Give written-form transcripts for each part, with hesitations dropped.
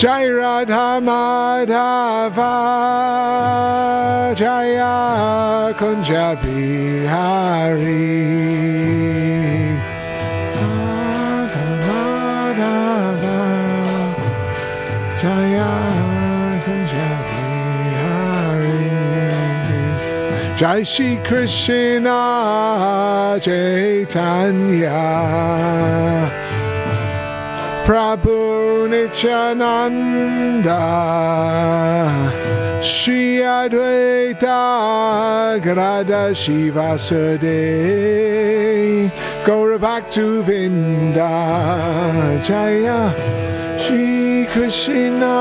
Jai Radha Madhava Jaya Kunja Bihari Madhava Jaya Kunja Bihari Jai Shri Krishna Chaitanya Prabhu Nityananda Shri Advaita Gadadhara Shivasade Gaura Bhaktivedanta Jaya Shri Krishna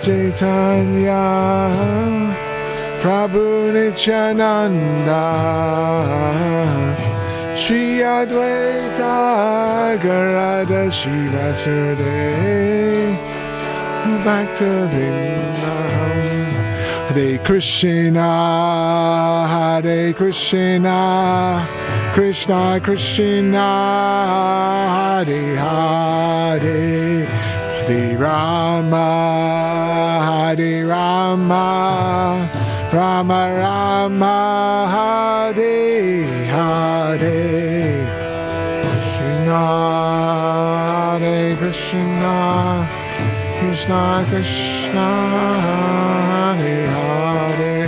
Chaitanya Prabhu Nityananda Shri Advaita Gadadhara Shivasade Bhaktivedanta Hare Krishna Hare Krishna Krishna Krishna Hare Hare Hare Rama Hare Rama Rama Rama Hare Hare Krishna Hare Krishna Krishna Krishna Hare Hare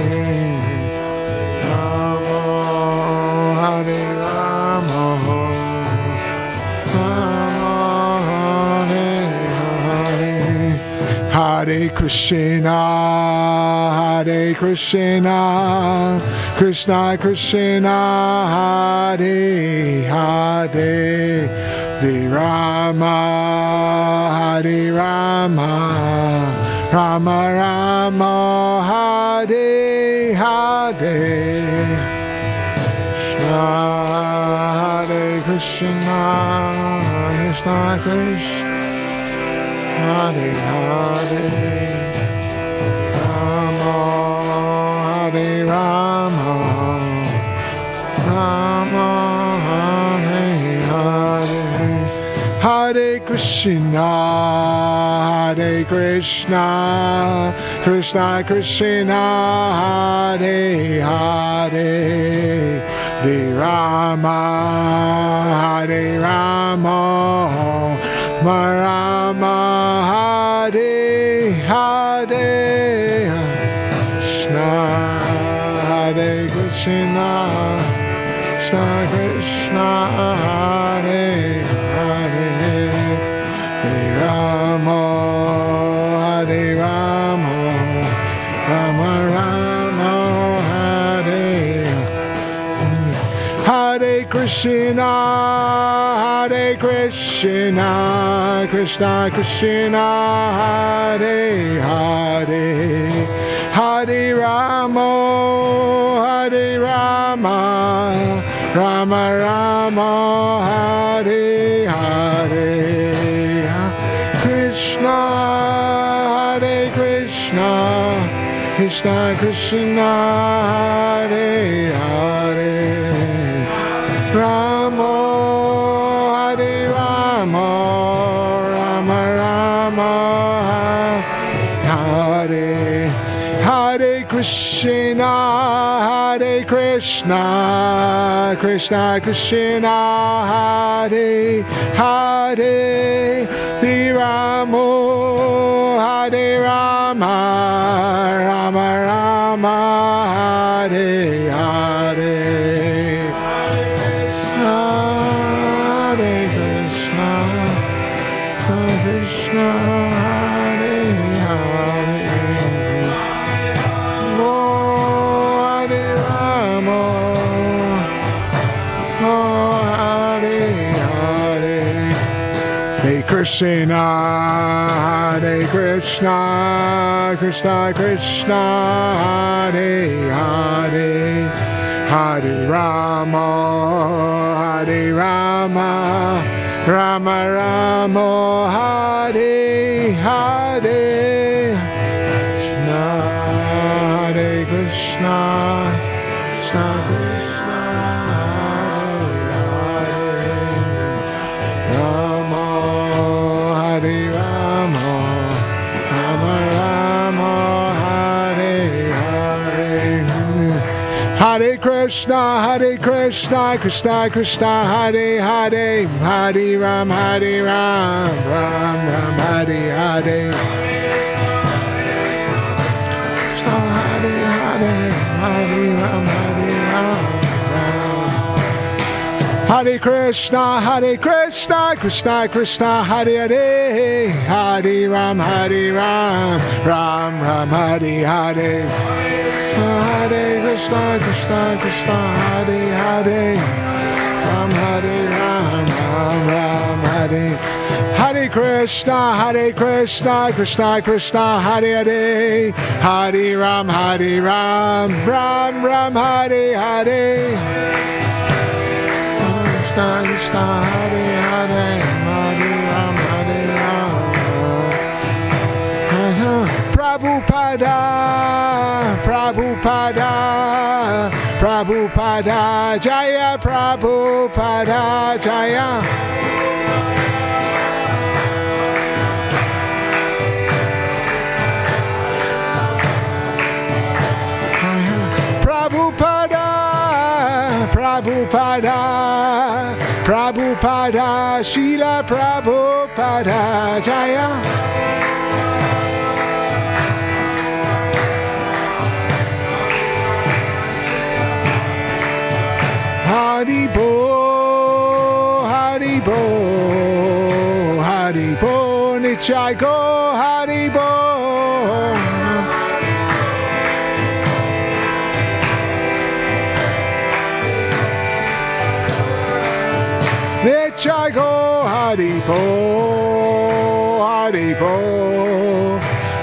Rama Hare Rama Rama Hare Hare Hare Krishna Hare Krishna Krishna Krishna Hare Hare Hare Rama Hare Rama Rama Rama Hare Hare Krishna Hare Krishna Krishna Krishna Hare Hare Rama Hare Rama Rama Hare Hare Hare Krishna Hare Krishna Krishna Krishna Hare Hare Hare Rama Hare Rama Rama Hare Hare Krishna Hare Krishna Krishna Krishna Hare Hare Hare Rama Hare Rama Rama Rama Hare Hare Krishna Hare Krishna Krishna Krishna Hare Hare Hare Rama Hare Rama Rama Rama Hare Hare Krishna Hare Krishna Krishna Krishna Hare Hare Rama Hare Rama Rama Rama Hare Hare Krishna Hare Krishna Krishna Krishna Hare Hare Hare Rama Hare Rama Rama Rama Hare Hare Hare Krishna Krishna Hare Hare Hare Rama Hare Hare Hare Krishna Hare Krishna Krishna Krishna Hare Hare Hare Rama Hare Rama Rama Rama Hare Hare Krishna Krishna Krishna Hare Hare Krishna, Krishna Krishna, Hare Hare, Hare Ram, Ram Ram, Hare Hare. Hare Hare, Hare Ram, Ram. Hare Krishna, Krishna Krishna, Hare Hare, Hare Ram, Ram Ram, Hare Hare. Hare Krishna, Krishna, Hare Hare, Ram, Ram, Hare. Hare Krishna, Krishna, Hare Hare, Hare Ram, Ram, Hare Hare. Krishna, Krishna, Hare Hare, Hare Ram, Prabhupada, Jaya Prabhupada, Jaya. Prabhupada, Srila Prabhupada, Jaya. Haribo, Nichai go, Haribo. Nichai go,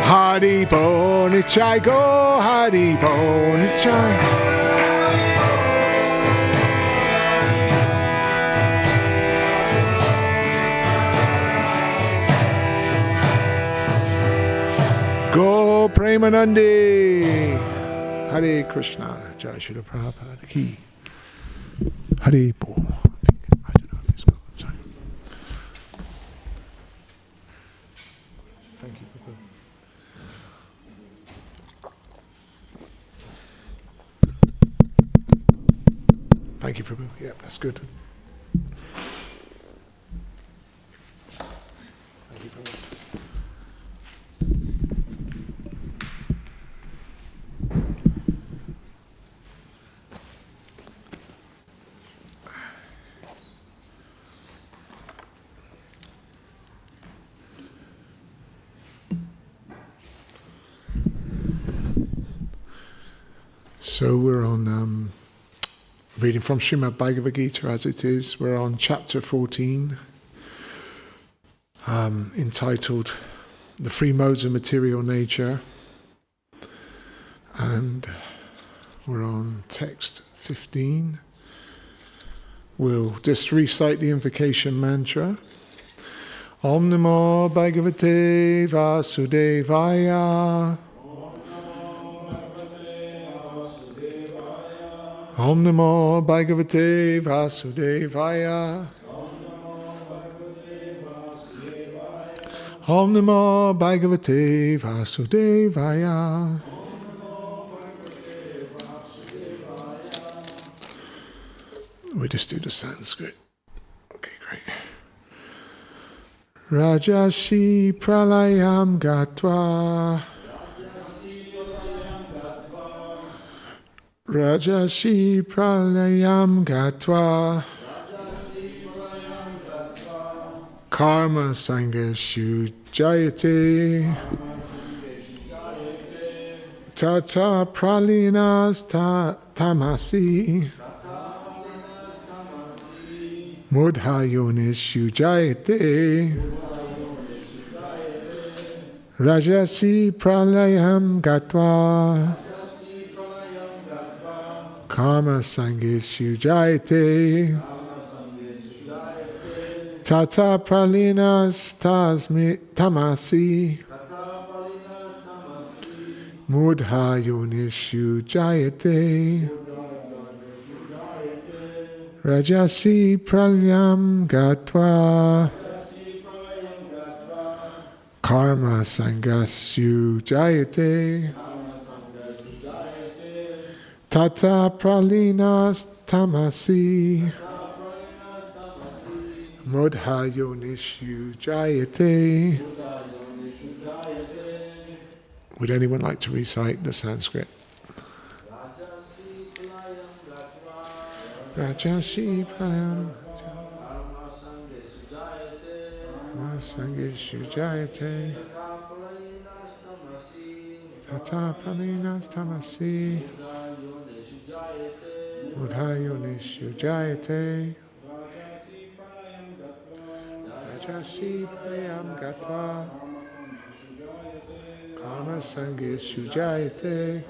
Haribo, Nichai go, Haribo, Nichai. Go Premanandi. Hare Krishna. Jai Srila Prabhupada ki. Hare Bo. I don't know if it's gone. Sorry. Thank you, Prabhu. Thank you, Prabhu. Yeah, that's good. Thank you, Prabhu. So we're on reading from Srimad Bhagavad Gita as it is. We're on chapter 14, entitled The Three Modes of Material Nature. And we're on text 15. We'll just recite the invocation mantra. Om Namo Bhagavate Vasudevaya. Om Namo Bhagavate Vasudevaya. Om Namo Bhagavate Vasudevaya. We just do the Sanskrit. Okay, great. Rajasi pralayam gatva. Rajasi pralayam gatva. Karma sangashu jayate. Tata pralinas tamasi. Mudhayonishu jayate. Rajasi pralayam gatva. Karma sangeshu jayate. Tata pralinas tamasi. Mudhayonishu jayate. Rajasi pralyam gatva. Karma sangasyu jayate. Tata pralinas tamasi. Mudha yonishu jayate. Would anyone like to recite the Sanskrit? Rajasi prayam sangishu jayate. Tata pralinas tamasi. Mudha yonishu jayate. Rajasi prayam gatva. Kama sangishu jayate.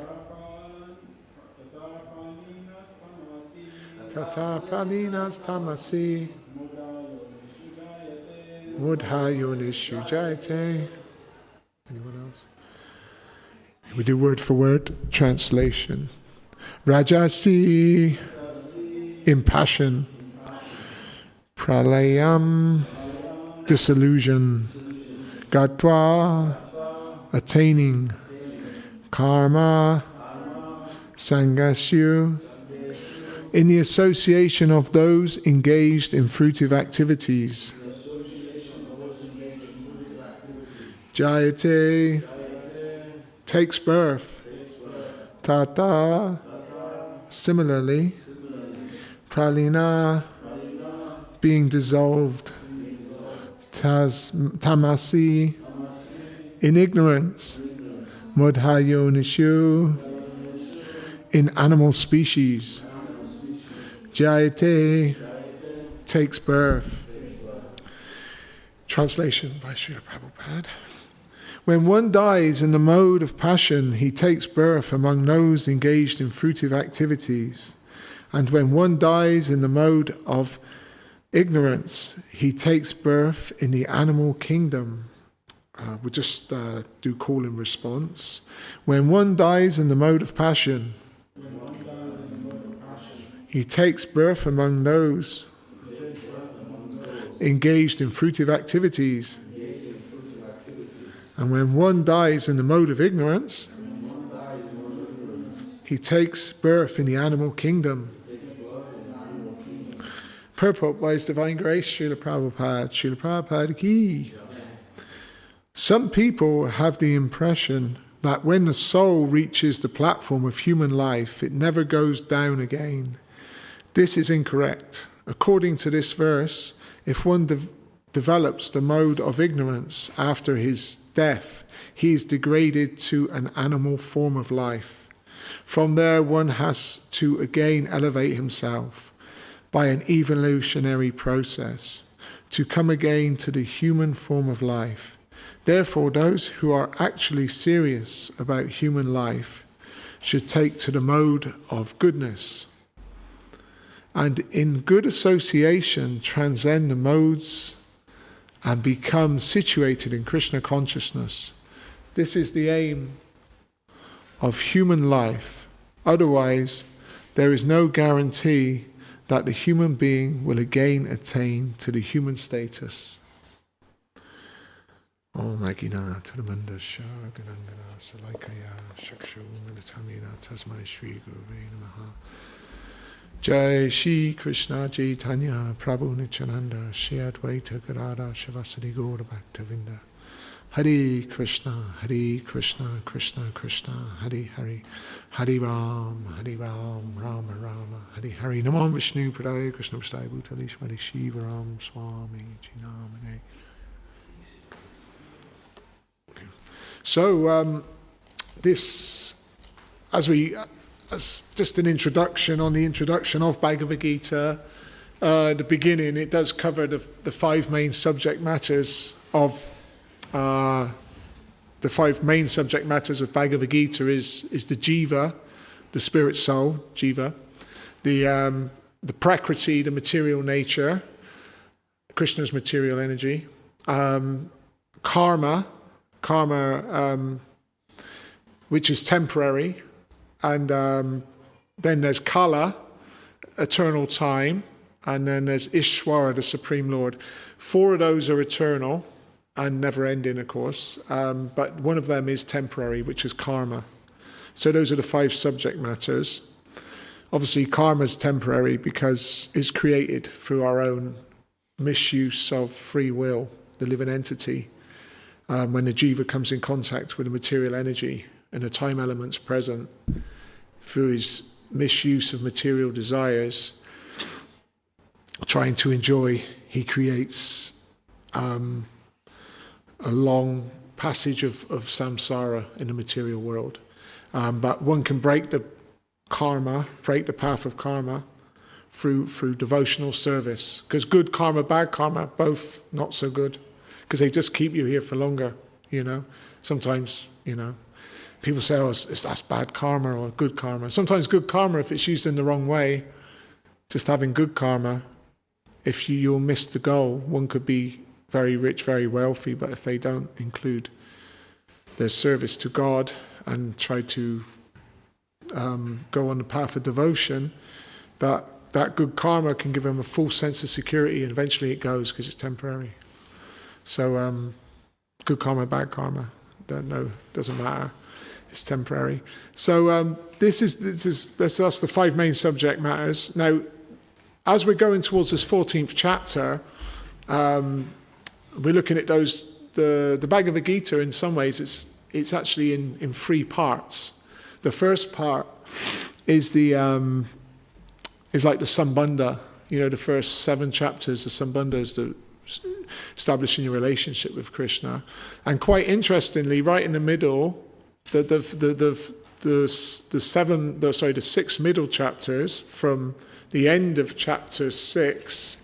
Tata pralinas tamasi. Mudha yonishu jayate. Anyone else? We do word for word translation. Rajasi, impassion. Pralayam, disillusion. Gatva, attaining. Karma, sangasyu, in the association of those engaged in fruitive activities. Jayate, takes birth. Tata, similarly. Pralina, being dissolved. Tamasi, in ignorance. Mudha-yonishu, in animal species. Jayate, takes birth. Translation by Srila Prabhupada. When one dies in the mode of passion, he takes birth among those engaged in fruitive activities. And when one dies in the mode of ignorance, he takes birth in the animal kingdom. We'll just do call and response. When one dies in the mode of passion, he takes birth among those engaged in fruitive activities. And when one dies in the mode of ignorance, he takes birth in the animal kingdom. Purport by His Divine Grace, Srila Prabhupada. Srila Prabhupada ki. Some people have the impression that when the soul reaches the platform of human life, it never goes down again. This is incorrect. According to this verse, if one develops the mode of ignorance after his death, he is degraded to an animal form of life. From there, one has to again elevate himself by an evolutionary process to come again to the human form of life. Therefore, those who are actually serious about human life should take to the mode of goodness, and in good association transcend the modes and become situated in Krishna consciousness. This is the aim of human life. Otherwise, there is no guarantee that the human being will again attain to the human status. Om Agina Taramanda Shaganangana Salaikaya Shakshu Militamina Tasmai Shri Guruve Namaha. Jai Shri Krishna Chaitanya Prabhu Nityananda Shri Advaita Gadada Shavasadi Gaura Bhaktivedanta. Hare Krishna, Krishna Krishna, Hare Hare, Hare Ram, Rama Rama, Hare Hare. Namo Vishnu Padaya Krishna Prasthaya Bhutale Shmari Shiva Ram Swami Chinamane. So this, as just an introduction on the introduction of Bhagavad Gita, the beginning, it does cover the five main subject matters of the five main subject matters of Bhagavad Gita is the jiva, the spirit soul, jiva, the prakriti, the material nature, Krishna's material energy, karma, which is temporary, and then there's kala, eternal time, and then there's Ishwara, the Supreme Lord. Four of those are eternal and never ending, of course, but one of them is temporary, which is karma. So those are the five subject matters. obviously karma is temporary because it's created through our own misuse of free will, the living entity. When the jiva comes in contact with the material energy and the time elements present, through his misuse of material desires, trying to enjoy, he creates a long passage of samsara in the material world. But one can break the karma, break the path of karma through devotional service. Because good karma, bad karma, both not so good. Because they just keep you here for longer, you know. Sometimes, you know, people say, oh, that's bad karma or good karma. Sometimes good karma, if it's used in the wrong way, just having good karma, if you'll miss the goal. One could be very rich, very wealthy, but if they don't include their service to God and try to go on the path of devotion, that good karma can give them a full sense of security, and eventually it goes because it's temporary. So good karma, bad karma, don't know, doesn't matter. It's temporary. So that's the 5 main subject matters. Now, as we're going towards this 14th chapter, we're looking at those. The Bhagavad Gita, in some ways, it's actually in 3 parts. The first part is is like the Sambandha. You know, the first 7 chapters, the Sambandha is the establishing your relationship with Krishna. And quite interestingly, right in the middle, the 6 middle chapters, from the end of chapter 6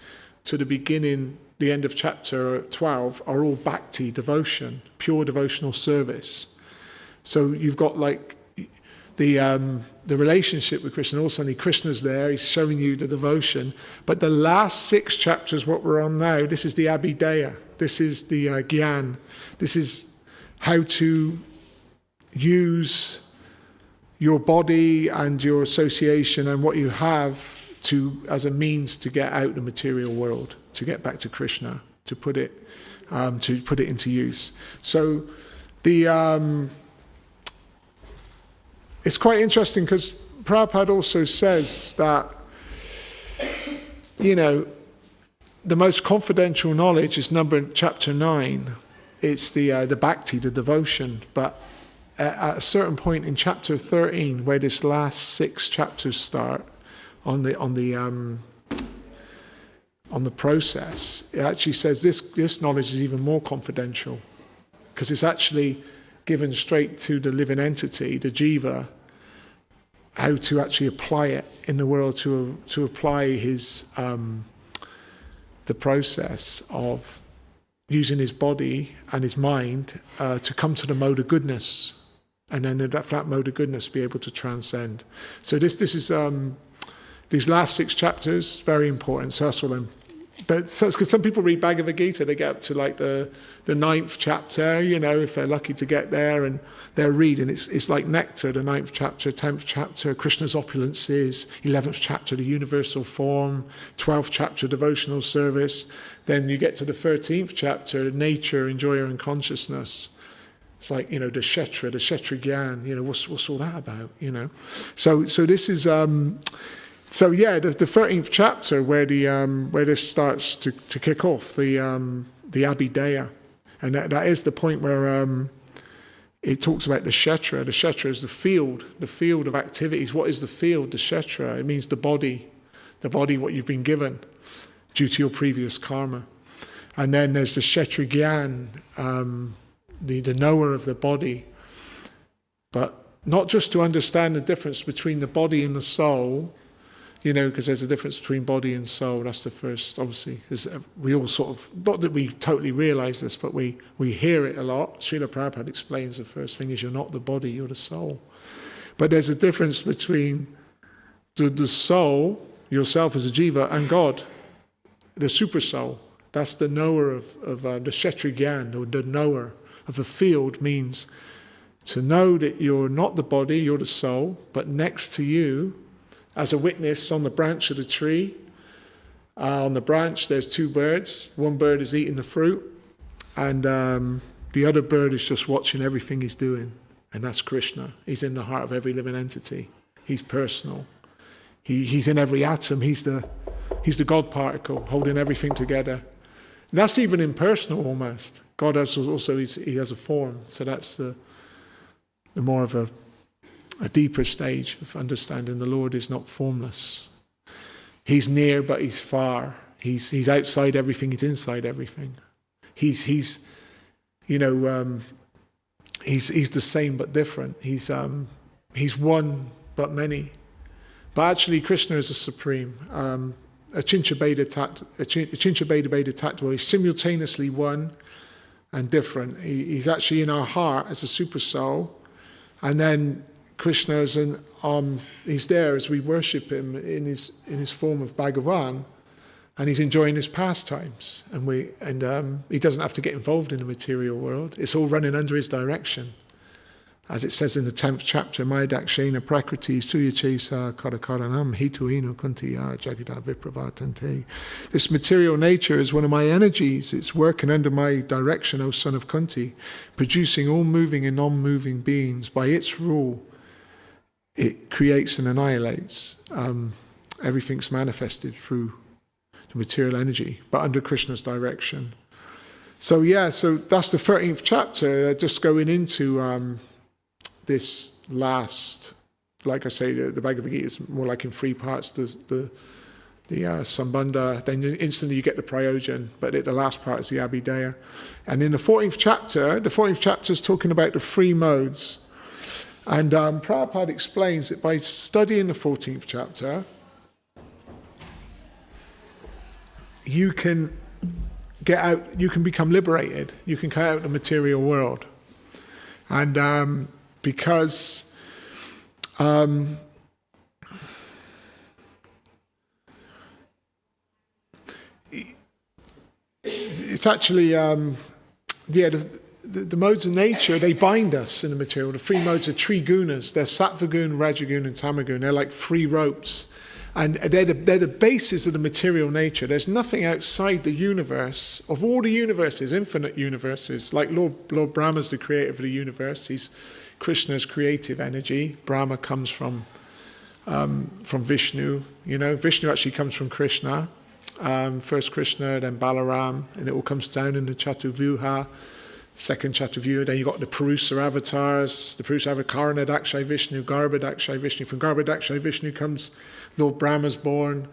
to the end of chapter 12, are all bhakti, devotion, pure devotional service. So you've got like the relationship with Krishna. Also, Krishna's there, he's showing you the devotion. But the last 6 chapters, what we're on now, this is the abhideya, this is the gyan, this is how to use your body and your association and what you have as a means to get out the material world, to get back to Krishna, to put it into use. So it's quite interesting because Prabhupada also says that, you know, the most confidential knowledge is chapter 9. It's the bhakti, the devotion. But at a certain point in chapter 13, where this last 6 chapters start on the process, it actually says this knowledge is even more confidential, because it's actually given straight to the living entity, the jiva, how to actually apply it in the world, to apply his the process of using his body and his mind to come to the mode of goodness, and then that mode of goodness be able to transcend. So this is these last 6 chapters, very important. So that's what because some people read Bhagavad Gita, they get up to like the 9th chapter, you know, if they're lucky to get there, and they're reading. It's like nectar, the 9th chapter, 10th chapter, Krishna's opulences, 11th chapter, the universal form, 12th chapter, devotional service. Then you get to the 13th chapter, nature, enjoyer, and consciousness. It's like, you know, the Kshetra Gyan, you know, what's all that about, you know? So this is so yeah, the 13th chapter where this starts to kick off, the abhideya, and that is the point where it talks about the kshetra. The kshetra is the field of activities. What is the field? The kshetra. It means the body what you've been given due to your previous karma. And then there's the kshetra gyan, the knower of the body, but not just to understand the difference between the body and the soul. You know, because there's a difference between body and soul. That's the first, obviously. We all sort of, not that we totally realise this, but we hear it a lot. Srila Prabhupada explains the first thing is you're not the body, you're the soul. But there's a difference between the soul, yourself as a jiva, and God, the super soul. That's the knower of the Kshetra Gyan, or the knower of the field, means to know that you're not the body, you're the soul, but next to you, as a witness on the branch of the tree. On the branch there's 2 birds. One bird is eating the fruit, and the other bird is just watching everything he's doing. And that's Krishna. He's in the heart of every living entity. He's personal. He's in every atom. He's the God particle holding everything together. And that's even impersonal almost. God has also he has a form. So that's the more of a deeper stage of understanding the Lord is not formless. He's near, but he's far. He's outside everything. He's inside everything. He's the same but different. He's one but many. But actually, Krishna is a supreme. Achincha Beda Tattva. He's simultaneously one and different. He's actually in our heart as a super soul, and then Krishna is he's there as we worship him in his form of Bhagavan, and he's enjoying his pastimes. And he doesn't have to get involved in the material world. It's all running under his direction. As it says in the 10th chapter, Maya Dakshena Prakritis Tuyachesa Karakaranam Hituhinu Kuntiya Jagita Vipravatante. This material nature is one of my energies. It's working under my direction, O son of Kunti, producing all moving and non-moving beings. By its rule, it creates and annihilates. Everything's manifested through the material energy, but under Krishna's direction. So that's the 13th chapter, just going into this last, like I say, the Bhagavad Gita is more like in 3 parts. The Sambandha, then instantly you get the Prayojan, but the last part is the Abhidheya. And in the 14th chapter is talking about the 3 modes. And Prabhupada explains that by studying the 14th chapter, you can get out, you can become liberated, you can come out of the material world. And because it's actually the modes of nature, they bind us in the material. The 3 modes are 3 gunas. They're sattvagun, rajagun, and tamagun. They're like 3 ropes, and they're the basis of the material nature. There's nothing outside the universe, of all the universes, infinite universes. Like Lord Brahma's the creator of the universe. He's Krishna's creative energy. Brahma comes from Vishnu. Vishnu actually comes from Krishna. First Krishna, then Balaram, and it all comes down in the Chaturvyuha, second Chaturvyuha. Then you've got the Purusa avatars, the Purusa avatar, Karanadakshay Vishnu, Garbhadakshay Vishnu. From Garbhadakshay Vishnu comes Lord Brahma's born.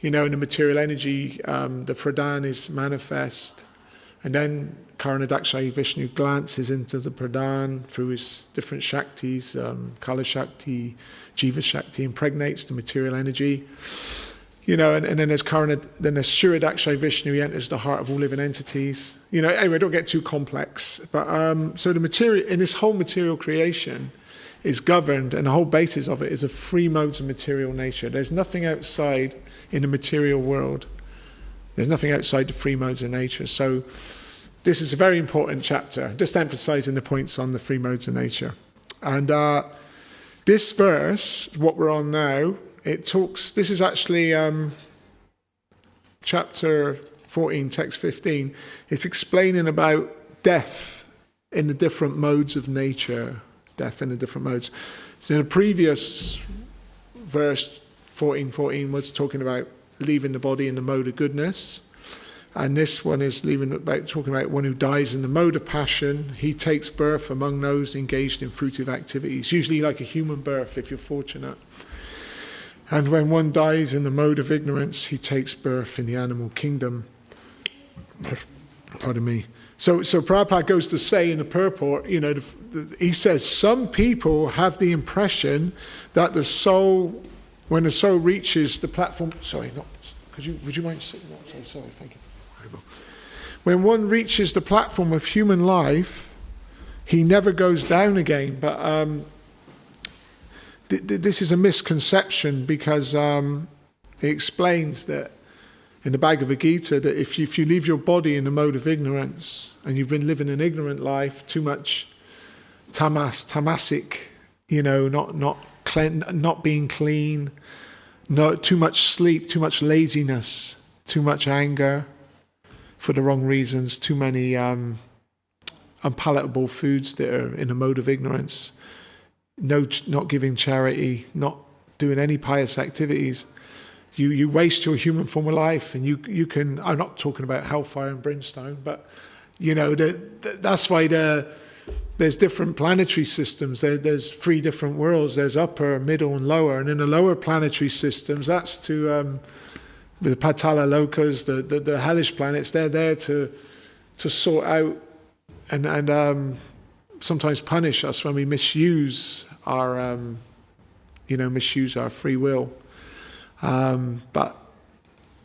In the material energy, the Pradhan is manifest. And then Karanadakshay Vishnu glances into the Pradhan through his different Shaktis, Kala Shakti, Jiva Shakti, impregnates the material energy. And then there's Shuradakshay Vishnu, he enters the heart of all living entities. Anyway, don't get too complex. But so the material, in this whole material creation, is governed, and the whole basis of it is of 3 modes of material nature. There's nothing outside in the material world. There's nothing outside the 3 modes of nature. So this is a very important chapter, just emphasizing the points on the 3 modes of nature. And this verse, what we're on now, this is actually chapter 14, text 15. It's explaining about death in the different modes of nature. Death in the different modes. So the previous verse, 14:14, was talking about leaving the body in the mode of goodness. And this one is talking about one who dies in the mode of passion. He takes birth among those engaged in fruitive activities, usually like a human birth if you're fortunate. And when one dies in the mode of ignorance, he takes birth in the animal kingdom. Pardon me. So Prabhupada goes to say in the purport, he says, some people have the impression that the soul, when the soul reaches the platform, would you mind sitting that? Sorry, thank you. When one reaches the platform of human life, he never goes down again. But this is a misconception, because it explains that in the Bhagavad Gita that if you leave your body in the mode of ignorance and you've been living an ignorant life, too much tamasic, not being clean, too much sleep, too much laziness, too much anger for the wrong reasons, too many unpalatable foods that are in a mode of ignorance, not giving charity, not doing any pious activities, you waste your human form of life, and you can. I'm not talking about hellfire and brimstone, but that's why there's different planetary systems. There's 3 different worlds. There's upper, middle, and lower. And in the lower planetary systems, that's to the Patala Lokas, the hellish planets. They're there to sort out and sometimes punish us when we misuse our free will. But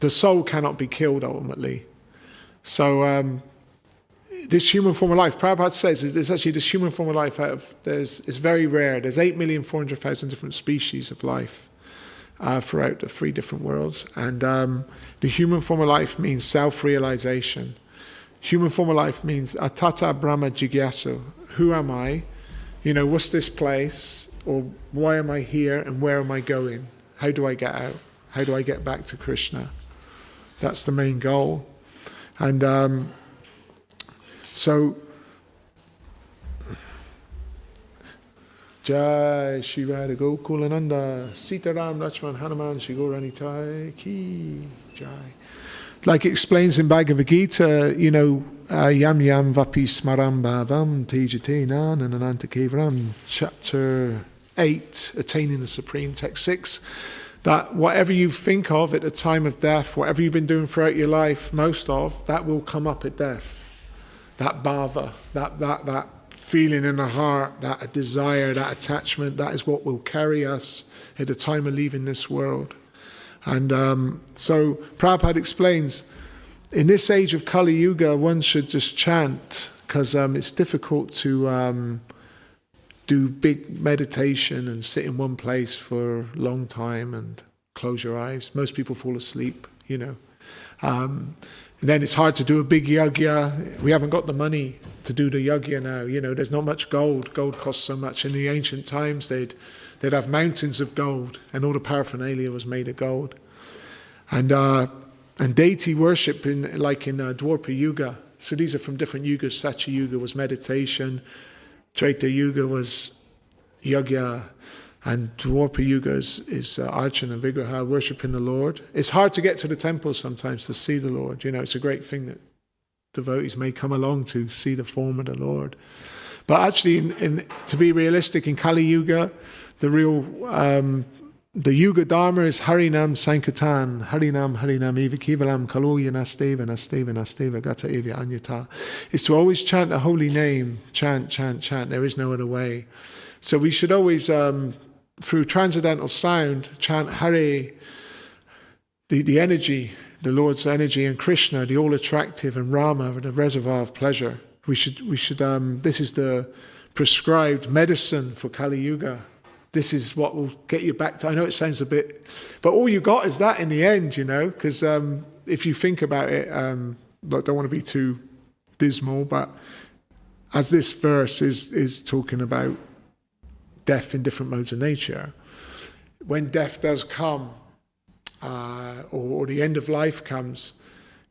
the soul cannot be killed ultimately. So this human form of life, Prabhupada says, there's actually this human form of life it's very rare. There's 8,400,000 different species of life throughout the 3 different worlds. And the human form of life means self-realization. Human form of life means atata brahma jigyasu. Who am I? What's this place? Or why am I here? And where am I going? How do I get out? How do I get back to Krishna? That's the main goal. And so, Jai Shri Radha Gokulananda Sitaram Lakshman Hanuman Shri Gauranitai Ki Jai. Like it explains in Bhagavad Gita, Yam Yam Vapi Smaram Bhavam Tejate Nanananta Kevaram, chapter 8, Attaining the Supreme, text 6, that whatever you think of at the time of death, whatever you've been doing throughout your life, most of, that will come up at death. That bhava, that feeling in the heart, that desire, that attachment, that is what will carry us at the time of leaving this world. And so Prabhupada explains, in this age of Kali Yuga, one should just chant, because it's difficult to do big meditation and sit in one place for a long time and close your eyes. Most people fall asleep, And then it's hard to do a big yajna. We haven't got the money to do the yajna now. There's not much gold. Gold costs so much. In the ancient times, they'd have mountains of gold, and all the paraphernalia was made of gold. And deity worship in Dwapara Yuga. So these are from different yugas. Satya Yuga was meditation. Treta Yuga was yajna. And Dwapara Yuga is Archana Vigraha, worshipping the Lord. It's hard to get to the temple sometimes to see the Lord. It's a great thing that devotees may come along to see the form of the Lord. But actually, to be realistic, in Kali Yuga, the Yuga Dharma is Harinam Sankirtan, Harinam Eva Kevalam Kaloya Nasteva Nasteva Nasteva Gata Evya Anyata. It's to always chant the holy name, chant. There is no other way. So we should always, through transcendental sound, chant Hare, the energy, the Lord's energy, and Krishna, the all-attractive, and Rama, the reservoir of pleasure. We should. This is the prescribed medicine for Kali Yuga. This is what will get you back to. I know it sounds a bit, but all you got is that in the end, because if you think about it, I don't want to be too dismal, but as this verse is talking about death in different modes of nature, when death does come, or the end of life comes,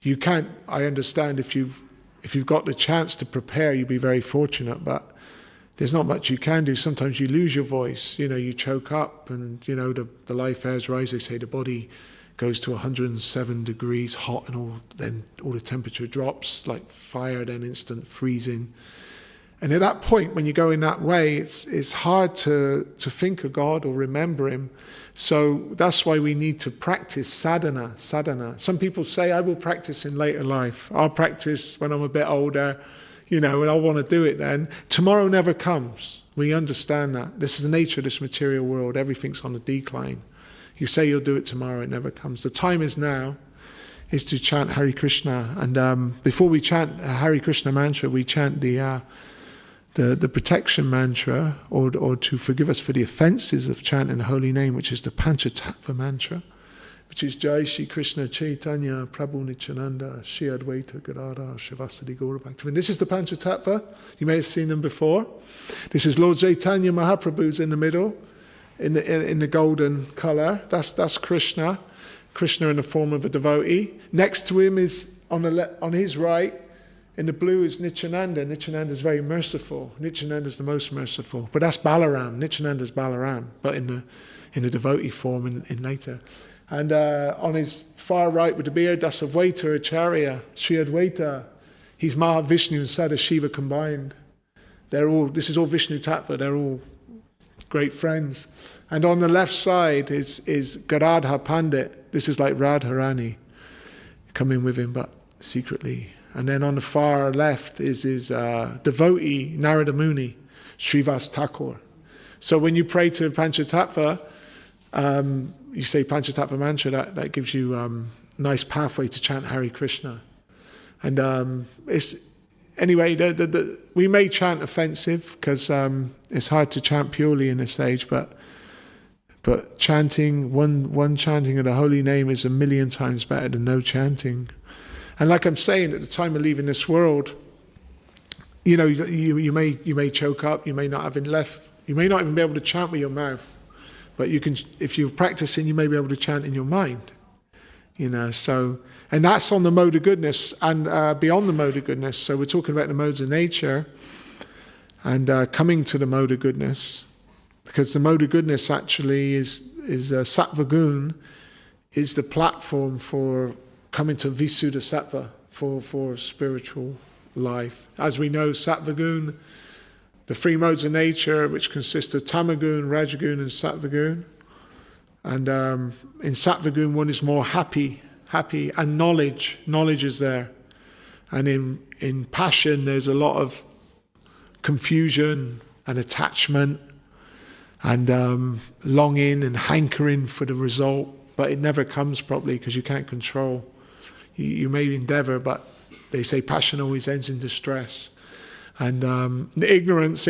you can't. I understand if you've got the chance to prepare, you'd be very fortunate, but there's not much you can do. Sometimes you lose your voice, you choke up, and the life airs rise. They say the body goes to 107 degrees hot, and then all the temperature drops like fire, then instant freezing. And at that point, when you go in that way, it's hard to think of God or remember Him. So that's why we need to practice sadhana. Some people say, I will practice in later life. I'll practice when I'm a bit older, and I want to do it then. Tomorrow never comes. We understand that. This is the nature of this material world. Everything's on the decline. You say you'll do it tomorrow, it never comes. The time is now, is to chant Hare Krishna. And before we chant a Hare Krishna mantra, we chant the protection mantra, or to forgive us for the offences of chanting the holy name, which is the Panchatattva mantra, which is Jai Shri Krishna Chaitanya Prabhu Nityananda Shri Advaita Gadadhar Shivasadi Gaura Bhaktivedanta. This is the Panchatattva. You may have seen them before. This is Lord Chaitanya Mahaprabhu's in the middle, in the golden colour. That's Krishna. Krishna in the form of a devotee. Next to him is on his right. In the blue is Nityananda. Nityananda is very merciful. Nityananda is the most merciful. But that's Balaram. Nityananda is Balaram. But in in a devotee form in later. And on his far right with the beard, that's Advaita Acharya, Sri Advaita. He's Mahavishnu and Sadashiva combined. This is all Vishnu Tattva, they're all great friends. And on the left side is Garadha Pandit. This is like Radharani coming with him, but secretly. And then on the far left is his devotee, Narada Muni, Srivas Thakur. So when you pray to Panchatattva, you say Panchatattva mantra, that gives you a nice pathway to chant Hare Krishna. And anyway, we may chant offensive because it's hard to chant purely in this age, but chanting, one chanting of the holy name is 1,000,000 times better than no chanting. And like I'm saying, at the time of leaving this world, you know, you may choke up, you may not even be able to chant with your mouth, but you can, if you're practicing, you may be able to chant in your mind. You know, so, and that's on the mode of goodness and beyond the mode of goodness. So we're talking about the modes of nature and coming to the mode of goodness, because the mode of goodness actually is Sattva Gun is the platform for coming to Visuddha Sattva for spiritual life. As we know, Sattva Gun, the three modes of nature, which consist of Tamagun, Rajagun, and Sattva Gun. And in Sattva Gun, one is more happy, and knowledge is there. And in passion, there's a lot of confusion and attachment and longing and hankering for the result, but it never comes properly because you can't control. You may endeavor, but they say passion always ends in distress. And the ignorance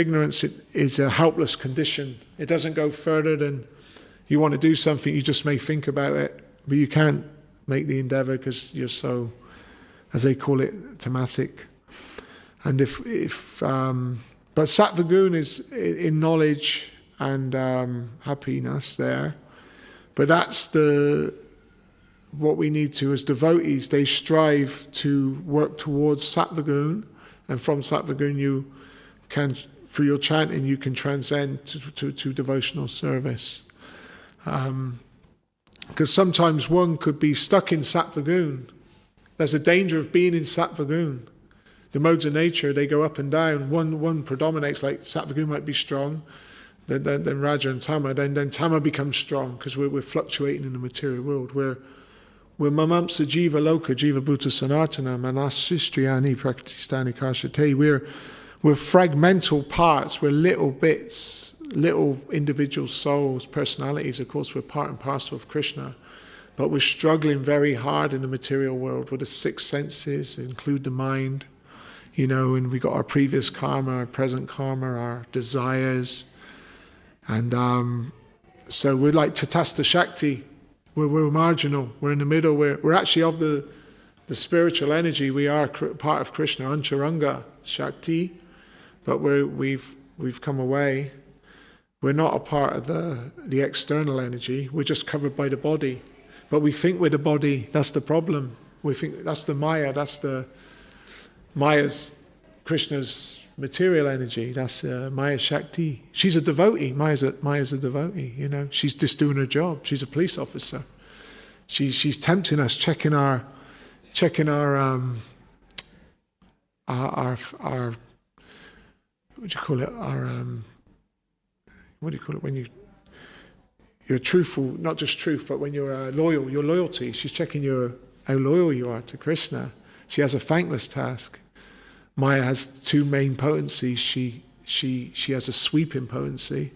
is a helpless condition. It doesn't go further than you want to do something, you just may think about it, but you can't make the endeavor because you're so, as they call it, tamasic. And but Sattva Gun is in knowledge and happiness there. But that's what we need to, as devotees, they strive to work towards Sattva Gun, and from Sattva Gun you can, through your chanting, you can transcend to devotional service. Because sometimes one could be stuck in Sattva Gun. There's a danger of being in Sattva Gun. The modes of nature, they go up and down. One predominates, like Sattva Gun might be strong, then Raja and Tama, then Tama becomes strong because we're fluctuating in the material world. We're mamamsa jiva loka jiva bhuta sanatana manasistriyani praktistani karshate. We're fragmental parts, we're little bits, little individual souls, personalities. Of course, we're part and parcel of Krishna, but we're struggling very hard in the material world with the six senses, include the mind, you know, and we got our previous karma, our present karma, our desires, and so we're like Tatastha Shakti. We're marginal. We're in the middle. We're actually of the spiritual energy. We are part of Krishna, Antaranga Shakti, but we've come away. We're not a part of the external energy. We're just covered by the body. But we think we're the body. That's the problem. We think that's the Maya. That's the Maya's, Krishna's material energy. That's Maya Shakti. She's a devotee. Maya's a devotee. You know, she's just doing her job. She's a police officer. She's tempting us, checking our what do you call it? What do you call it when you're truthful? Not just truth, but when you're loyal. Your loyalty. She's checking how loyal you are to Krishna. She has a thankless task. Maya has two main potencies. She has a sweeping potency.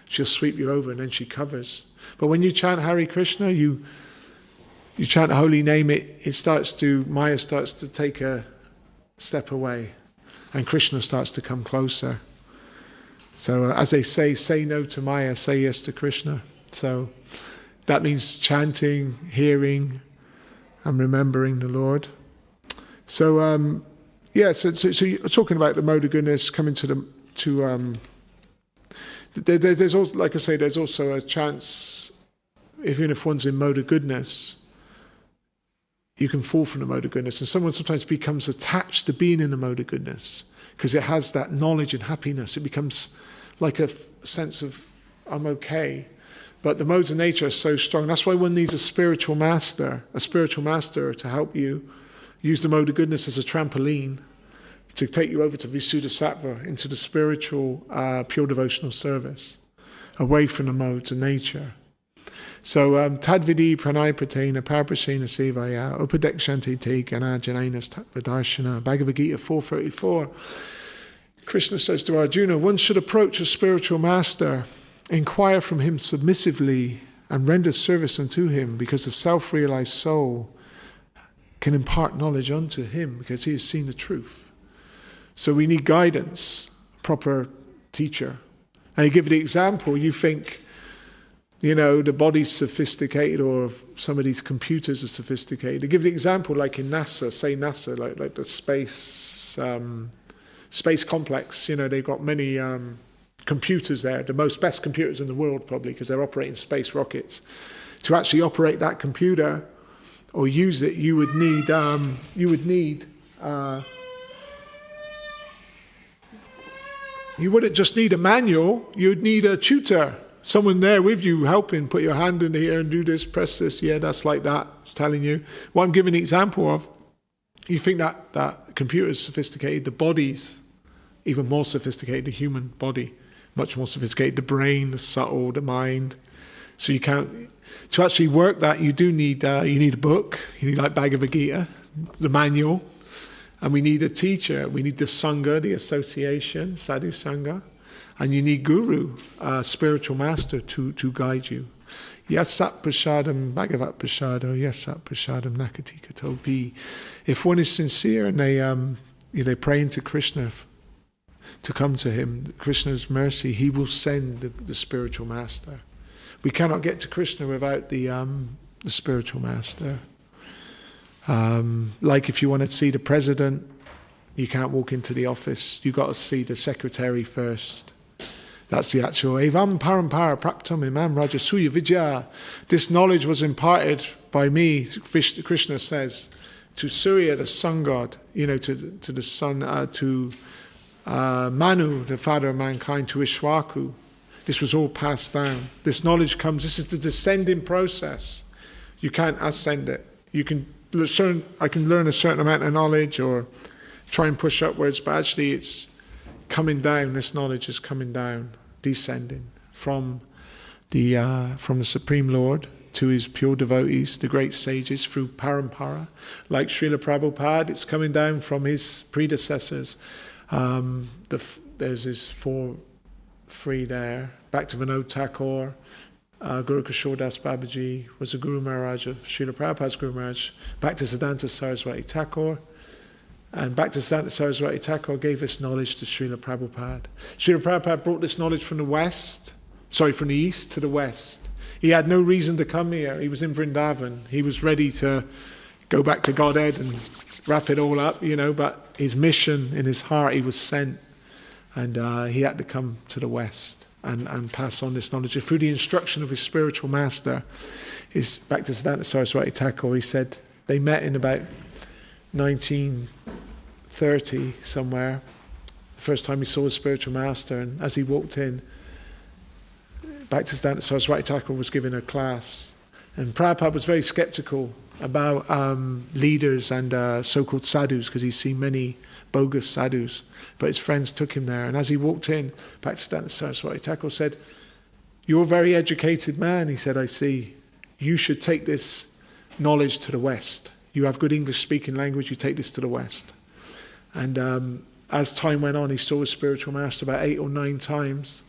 She'll sweep you over and then she covers. But when you chant Hare Krishna, you chant the holy name, Maya starts to take a step away and Krishna starts to come closer. So as they say no to Maya, say yes to Krishna. So that means chanting, hearing, and remembering the Lord. So so you're talking about the mode of goodness, coming there's also, like I say, there's also a chance, even if one's in mode of goodness, you can fall from the mode of goodness. And someone sometimes becomes attached to being in the mode of goodness because it has that knowledge and happiness. It becomes like a sense of, I'm okay. But the modes of nature are so strong. That's why one needs a spiritual master to help you use the mode of goodness as a trampoline to take you over to Visuddhisattva, into the spiritual, pure devotional service, away from the modes of nature. So, Tadvidi pranay pratena paraprashena sevaya upadekshanti te ganajanainas tattvadarshana. Bhagavad Gita 4:34. Krishna says to Arjuna, one should approach a spiritual master, inquire from him submissively, and render service unto him, because the self-realized soul can impart knowledge unto him, because he has seen the truth. So we need guidance, proper teacher. And you give the example, you think, the body's sophisticated, or some of these computers are sophisticated. To give the example, like in NASA, say NASA, like the space complex, they've got many computers there, the best computers in the world probably, because they're operating space rockets. To actually operate that computer or use it, you wouldn't just need a manual, you'd need a tutor. Someone there with you helping, put your hand in here and do this, press this, that's like that, it's telling you. What I'm giving an example of, you think that computer is sophisticated, the body's even more sophisticated, the human body, much more sophisticated, the brain, the subtle, the mind. So you can't, to actually work that, you do need, you need a book, you need like Bhagavad Gita, the manual, and we need a teacher, we need the Sangha, the association, Sadhu Sangha, and you need Guru, a spiritual master to guide you. Yasat prasadam bhagavat prasado, yasat prasadam nakati katopi. If one is sincere and they pray into Krishna to come to him, Krishna's mercy, he will send the spiritual master. We cannot get to Krishna without the spiritual master. Like if you want to see the president, you can't walk into the office. You've got to see the secretary first. That's the actual evam parampara praptam imam rajasuya vidya. This knowledge was imparted by me, Krishna says, to Surya, the sun god, to the sun, to Manu, the father of mankind, to Ishwaku. This was all passed down. This knowledge comes, this is the descending process. You can't ascend it. I can learn a certain amount of knowledge or try and push upwards, but actually it's coming down. This knowledge is coming down, descending from the Supreme Lord to his pure devotees, the great sages, through parampara. Like Srila Prabhupada, it's coming down from his predecessors. There's his three there. Bhaktivedanta Thakur, Guru Kishore Das Babaji was the Guru Maharaj of Srila Prabhupada's Guru Maharaj. Bhaktisiddhanta Saraswati Thakur. And Bhaktisiddhanta Saraswati Thakur gave this knowledge to Srila Prabhupada. Srila Prabhupada brought this knowledge from the east to the west. He had no reason to come here. He was in Vrindavan. He was ready to go back to Godhead and wrap it all up, but his mission in his heart, he was sent. And he had to come to the west and pass on this knowledge. Through the instruction of his spiritual master, his Bhaktisiddhanta Saraswati Thakur, he said they met in about 1930 somewhere, the first time he saw his spiritual master, and as he walked in, Bhaktisiddhanta Saraswati Thakur was giving a class, and Prabhupada was very skeptical about leaders and so-called sadhus, because he's seen many bogus sadhus, but his friends took him there, and as he walked in, Bhaktisiddhanta Saraswati Thakur said, "You're a very educated man," he said, "I see. You should take this knowledge to the West. You have good English-speaking language, you take this to the West." And as time went on, he saw his spiritual master about 8 or 9 times.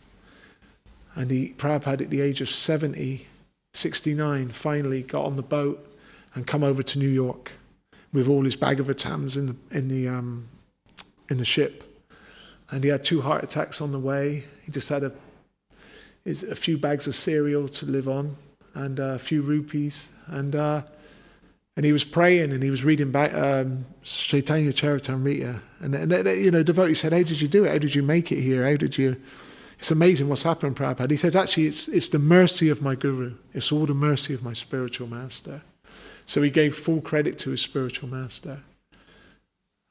And Prabhupada, at the age of 69, finally got on the boat and come over to New York with all his Bhagavatams in the ship. And he had 2 heart attacks on the way. He just had a few bags of cereal to live on and a few rupees. And he was praying and he was reading back Chaitanya Charitamrita. And devotees said, "How did you do it? How did you make it here? How did you..." It's amazing what's happened, Prabhupada. He says, actually, it's the mercy of my Guru. It's all the mercy of my spiritual master. So he gave full credit to his spiritual master.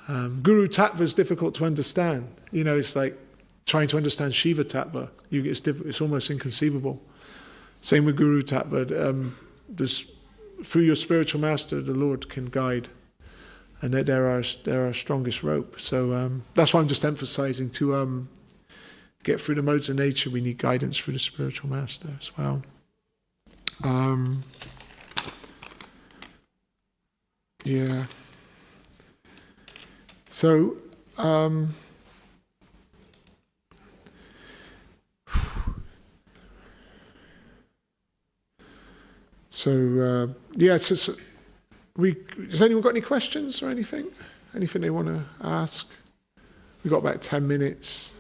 Guru Tattva is difficult to understand. It's like trying to understand Shiva Tattva. It's almost inconceivable. Same with Guru Tattva. Through your spiritual master, the Lord can guide, and that they're our strongest rope. So that's why I'm just emphasizing to get through the modes of nature. We need guidance through the spiritual master as well. Yeah. So. Has anyone got any questions or anything? Anything they want to ask? We've got about 10 minutes.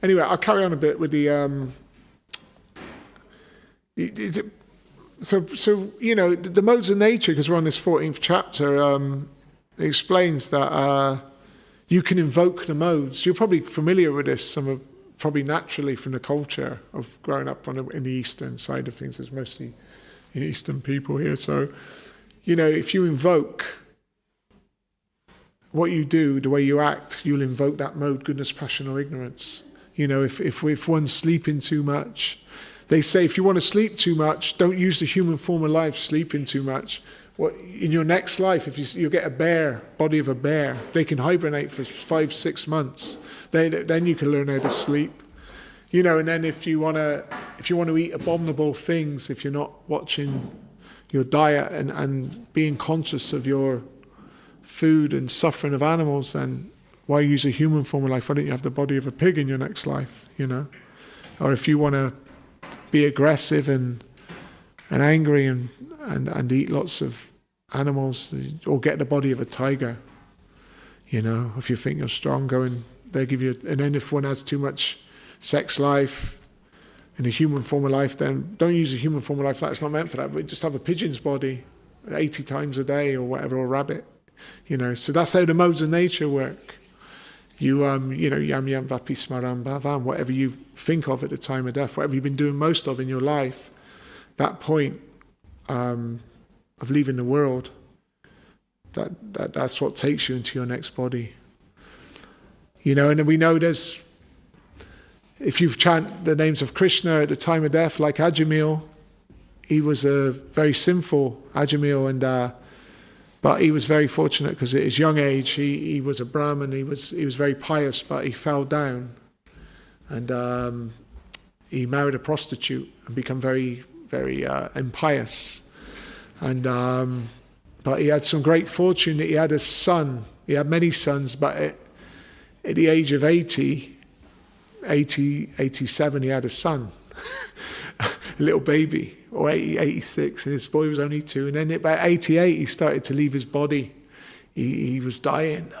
Anyway, I'll carry on a bit with the... the modes of nature, because we're on this 14th chapter, it explains that you can invoke the modes. You're probably familiar with this, probably naturally from the culture of growing up in the eastern side of things. There's mostly Eastern people here. So, if you invoke what you do, the way you act, you'll invoke that mode, goodness, passion, or ignorance. If one's sleeping too much, they say if you want to sleep too much, don't use the human form of life sleeping too much. In your next life, if you get body of a bear, they can hibernate for 5-6 months. Then you can learn how to sleep, And then if you want to eat abominable things, if you're not watching your diet and being conscious of your food and suffering of animals, then why use a human form of life? Why don't you have the body of a pig in your next life? Or if you want to be aggressive and angry and eat lots of animals, or get the body of a tiger. If you think you're strong, they give you. And then if one has too much sex life in a human form of life, then don't use a human form of life. It's not meant for that. But just have a pigeon's body 80 times a day or whatever, or a rabbit. So that's how the modes of nature work. Yam yam vapi smaram bhavam, whatever you think of at the time of death, whatever you've been doing most of in your life, that point of leaving the world, that's what takes you into your next body. And we know if you chant the names of Krishna at the time of death, like Ajamil, he was a very sinful Ajamil, but he was very fortunate because at his young age he was a Brahmin. He was very pious, but he fell down, and he married a prostitute and became very, very impious. And but he had some great fortune that he had a son. He had many sons, but at the age of 87, he had a son, a little baby, or 86, and his boy was only 2. And then at about 88, he started to leave his body. He was dying,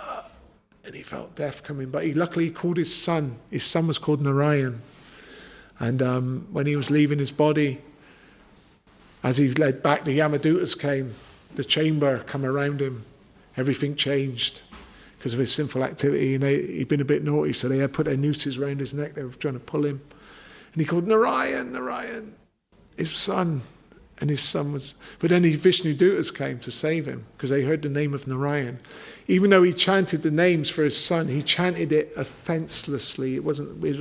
and he felt death coming. But he luckily called his son. His son was called Narayan. And when he was leaving his body, as he led back, the Yamadutas came. The chamber come around him. Everything changed because of his sinful activity. And he'd been a bit naughty, so they had put their nooses around his neck. They were trying to pull him. And he called, Narayan, Narayan, his son. And his son was... But then the Vishnu Dutas came to save him because they heard the name of Narayan. Even though he chanted the names for his son, he chanted it offenselessly. It was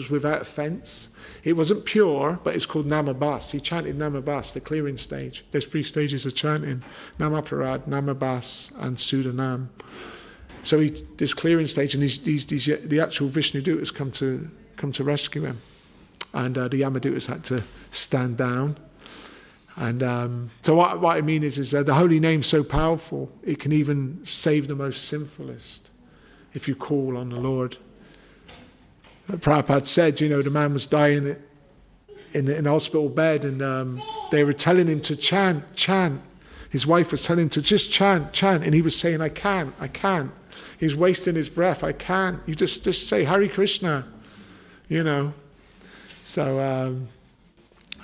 without offense. It wasn't pure, but it's called Namabas. He chanted Namabas, the clearing stage. There's 3 stages of chanting: Namaparad, Namabas, and Sudanam. So this clearing stage, and the actual Vishnu Dutas come to rescue him, and the Yamadutas had to stand down. And so what I mean is the holy name's so powerful, it can even save the most sinfulest if you call on the Lord. Prabhupada said, the man was dying in an hospital bed, and they were telling him to chant. His wife was telling him to just chant, and he was saying, I can't. He was wasting his breath. I can't. You just say Hare Krishna, So,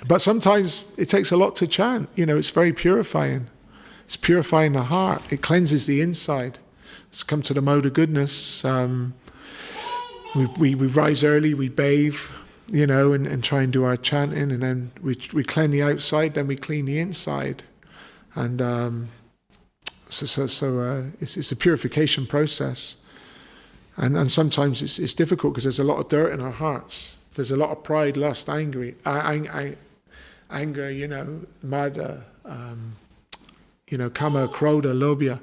but sometimes it takes a lot to chant. It's very purifying. It's purifying the heart. It cleanses the inside. Let's come to the mode of goodness. We rise early, we bathe, and try and do our chanting, and then we clean the outside, then we clean the inside. And so it's a purification process. And sometimes it's difficult because there's a lot of dirt in our hearts. There's a lot of pride, lust, anger, mada, kama, krodha, lobya.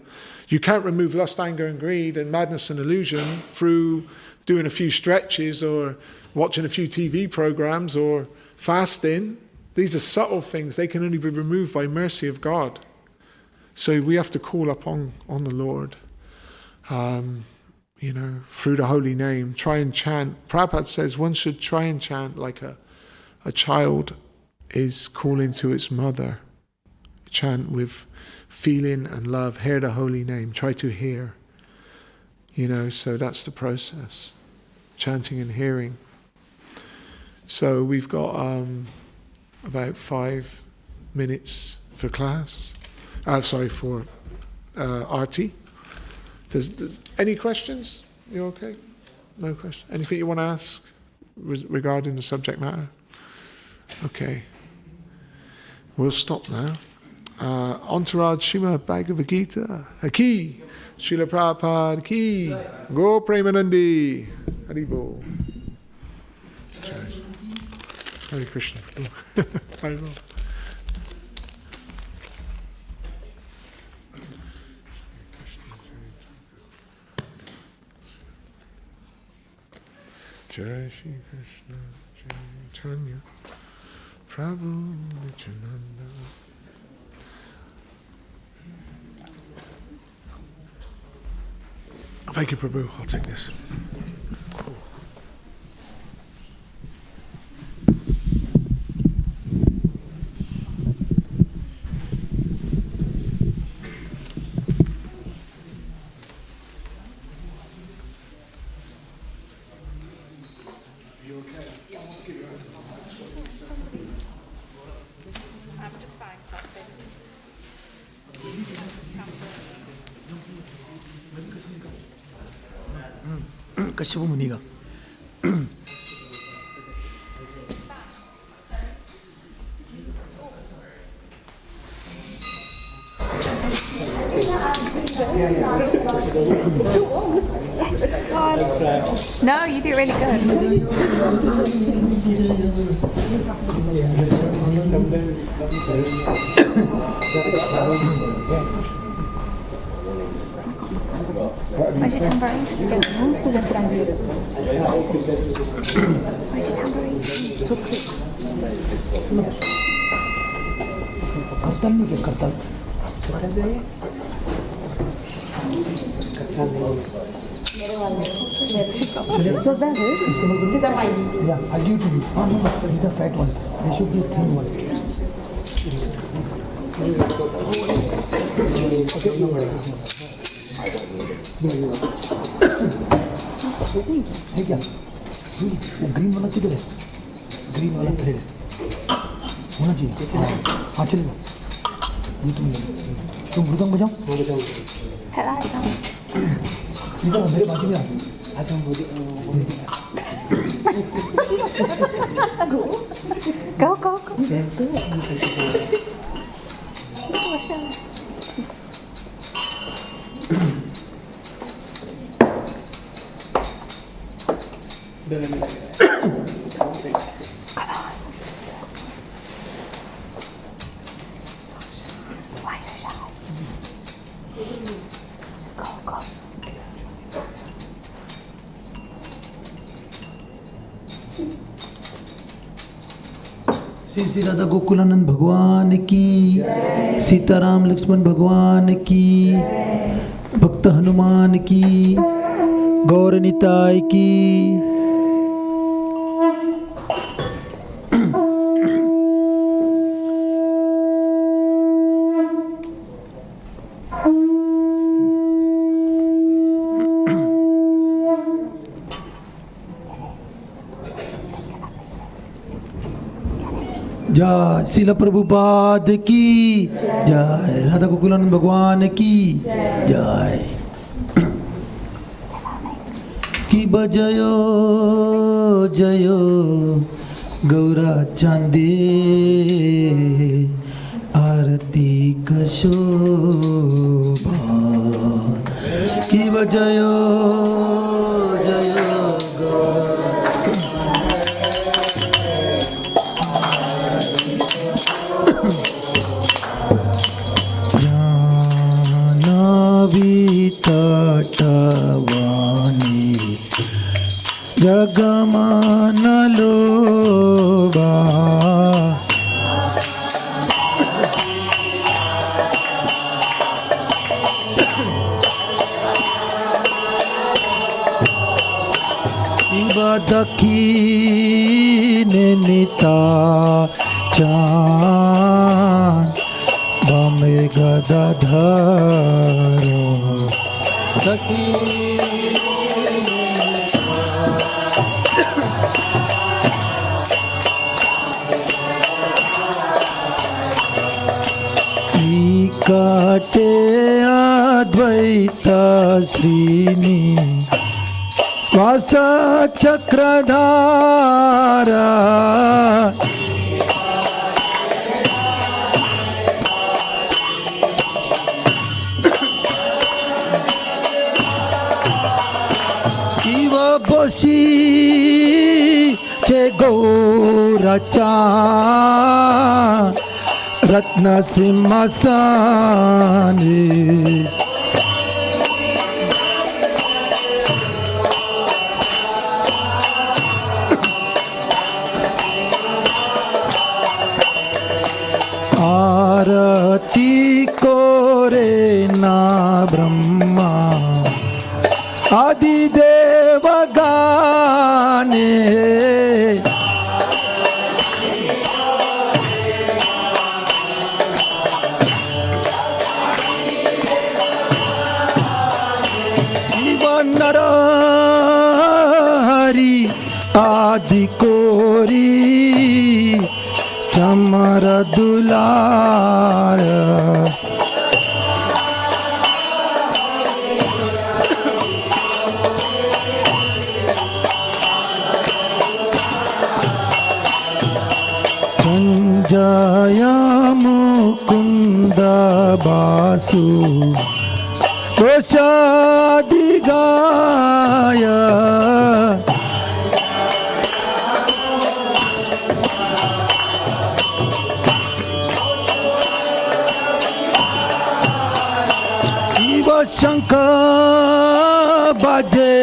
You can't remove lust, anger and greed and madness and illusion through doing a few stretches or watching a few TV programs or fasting. These are subtle things. They can only be removed by mercy of God. So we have to call upon the Lord, through the holy name. Try and chant. Prabhupada says one should try and chant like a child is calling to its mother. Chant with feeling and love. Hear the holy name. Try to hear. So that's the process. Chanting and hearing. So we've got about 5 minutes for class. For Arti. Does any questions? You okay? No question. Anything you want to ask regarding the subject matter? Okay. We'll stop now. Entourage Srimad Bhagavad Gita. Ki. Srila Prabhupada Ki. Go Premanandi. Haribo. Hare Krishna. Haribo. Jai Shri Krishna, Jai Chaitanya, Prabhu Nityananda. Thank you, Prabhu. I'll take this. Cool. Kashyapa Muniga. No, you do really good. Where's your tambourine? Where's your tambourine? Kartal नहीं क्या kartal? So that is mine. Yeah, I'll give it to you. Oh no, these are fat ones. They should be a thin one. है क्या? वो green वाला किधर है? Green वाला thread होना चाहिए. हाँ चलेगा. ये तुम मृदंग बजाओ. इधर मेरे बाजू में आ. अच्छा Go. श्री राधा गोकुलानंद भगवान की, सीताराम लक्ष्मण भगवान की, भक्त हनुमान की, गौर निताय की. जय श्रील प्रभुपाद की जय, राधा गोकुलानंद भगवान की जय. की बजयो जयो गौरा चांदे आरती कशोभा. की बजयो गमन लोबा शिव दखिने निता चान बमे गदाधर काटे अद्वैत श्रीनी वास चक्रधारा शिव बसी चे गौरचा रत्न सिंहासने आरती कोरे ना ब्रह्मा आदिदेव गाने नर हरि आदि कोरी चमर दुलार संजय मुकुंद बासु दिगाय शिव शंख बाजे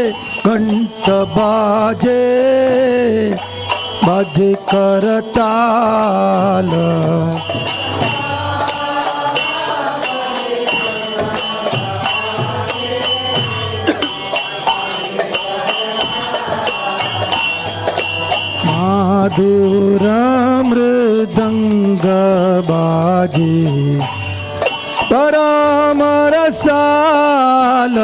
घंट बाजे बाजे करताल माधुर मृदंग बाजे परम रसाल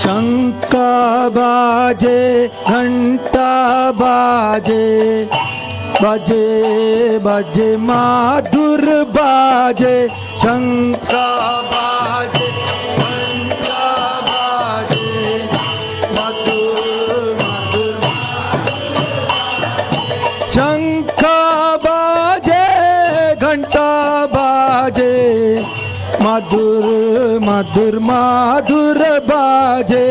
शंख बाजे घंटा बाजे बाजे बाजे माधुर बाजे शंख बाजे घंटा बाजे मधुर मधुर शंख बाजे घंटा बाजे मधुर मधुर माधुर बाजे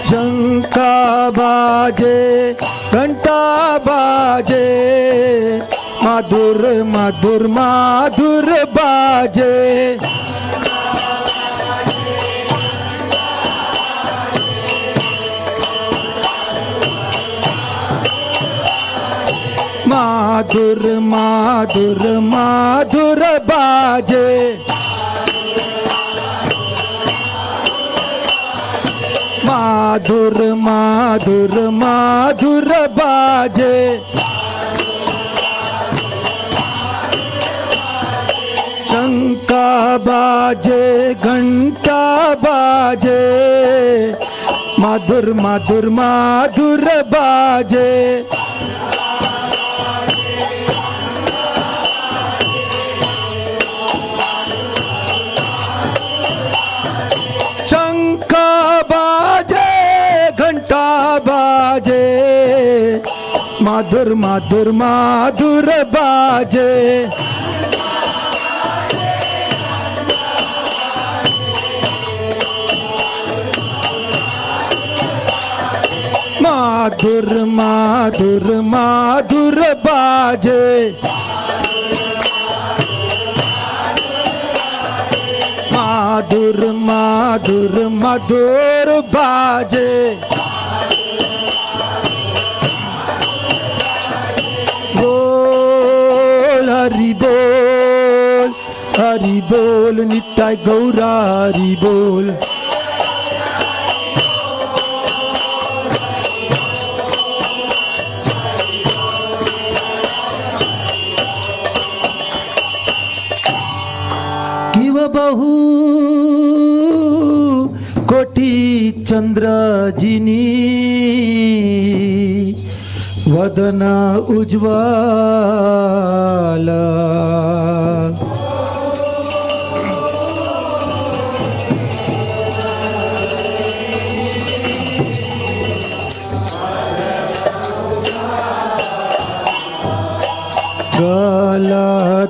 शंख बाजे घंटा बाजे मधुर मधुर माधुर बाजे माधुर माधुर माधुर बाजे माधुर माधुर माधुर बाजे शंख बाजे घंटा बाजे मधुर मधुर माधुर बाजे शंख बाजे घंटा बाजे मधुर मधुर माधुर बाजे माधुर माधुर माधुर बाजे माधुर माधुर मधुर बाजे बोल हरि बोल नित्य गौरा हरि बोल किव बहु कोटि चंद्र जिनी वदन उज्ज्वल गल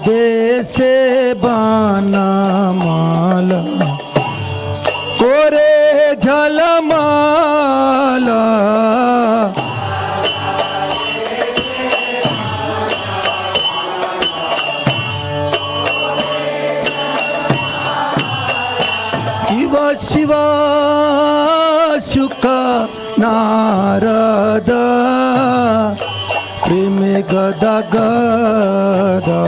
देशे बाना माला कोरे झलमाला शिव शिव शुक नारद प्रेम गदा गदा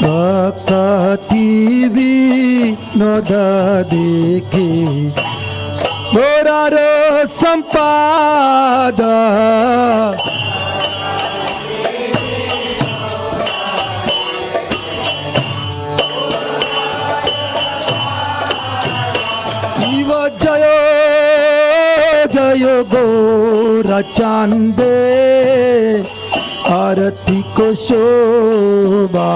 भक्ति विनोद देखे गोरारो संपाद शिव जय जय गौरा चांदे आरती को शोभा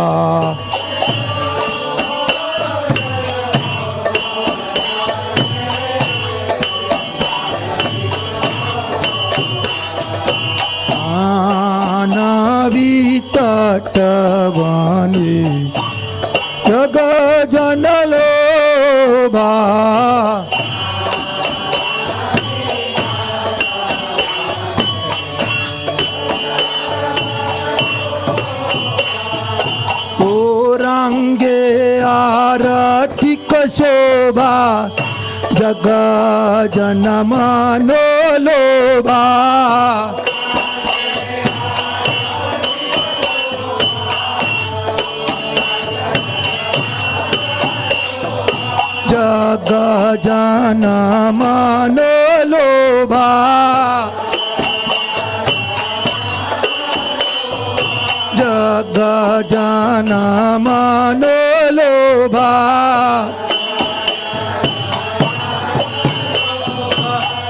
आनावी तटवानी जग जन लोभा रंगे आरती को शोभा जग जन मानो लोभा जग जन मानो लोभा जग जन मानो लोभा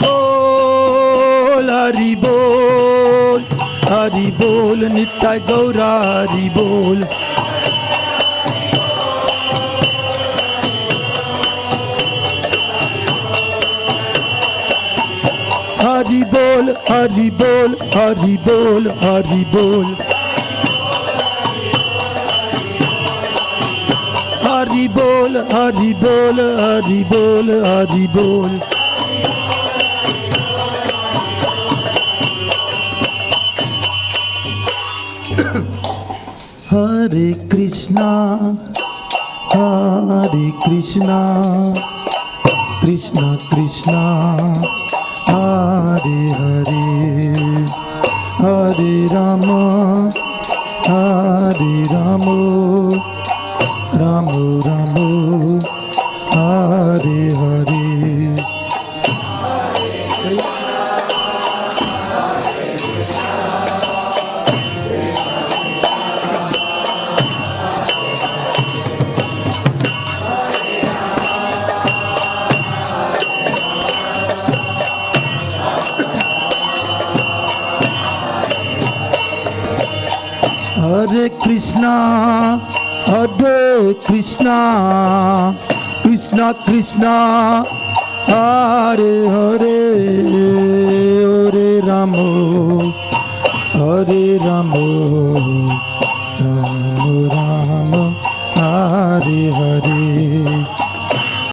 बोल हरि बोल नित्य गौरा हरि बोल हरि बोल हरि बोल हरि बोल हरि बोल हरि बोल हरि बोल हरि बोल हरि बोल हरे कृष्णा कृष्णा कृष्णा हरे हरे हरे राम राम राम हरे हरे हरे कृष्णा कृष्णा कृष्णा हरे हरे हरे राम राम Hare